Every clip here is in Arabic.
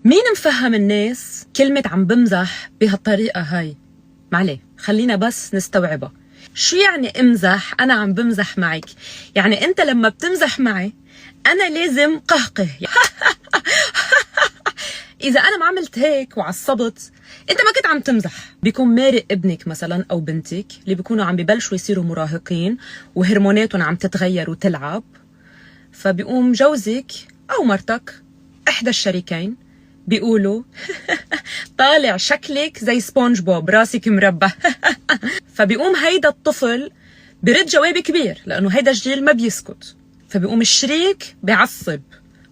مين مفهم الناس كلمة عم بمزح بهالطريقة هاي؟ معليه خلينا بس نستوعبها. شو يعني امزح؟ أنا عم بمزح معك، يعني أنت لما بتمزح معي أنا لازم قهقه. إذا أنا ما عملت هيك وعصبت أنت ما كنت عم تمزح. بيكون مارق ابنك مثلا أو بنتك اللي بيكونوا عم ببلشوا يصيروا مراهقين وهرموناتهم عم تتغير وتلعب، فبيقوم جوزك أو مرتك إحدى الشريكين بيقولوا طالع شكلك زي سبونج بوب، راسك مربى. فبيقوم هيدا الطفل برد جواب كبير لأنه هيدا الجيل ما بيسكت، فبيقوم الشريك بيعصب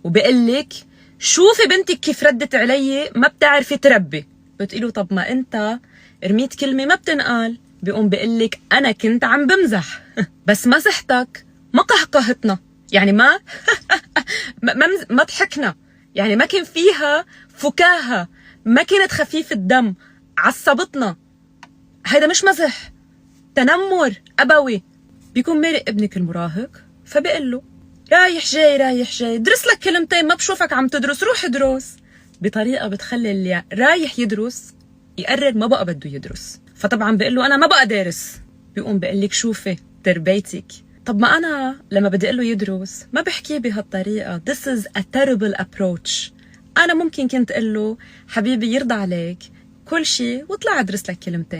وبيقلك شوفي بنتك كيف ردت علي، ما بتعرفي تربي. بتقوله طب ما انت رميت كلمة ما بتنقال. بيقوم بيقلك أنا كنت عم بمزح، بس مزحتك ما قهقهتنا، يعني ما ضحكنا، يعني ما كان فيها فكاهة، ما كانت خفيف الدم، عصبتنا. هيدا مش مزح، تنمر أبوي. بيكون مارق ابنك المراهق فبيقول له رايح جاي رايح جاي، درس لك كلمتين، ما بشوفك عم تدرس، روح ادرس. بطريقة بتخلي اللي رايح يدرس يقرر ما بقى بده يدرس. فطبعا بيقول له أنا ما بقى دارس. بيقوم بيقول لك شوفي تربيتك. طب ما أنا لما بدي أقول له يدرس ما بحكيه بهالطريقة. This is a terrible approach. أنا ممكن كنت أقول له حبيبي يرضى عليك كل شيء واطلع ادرس لك كلمتين.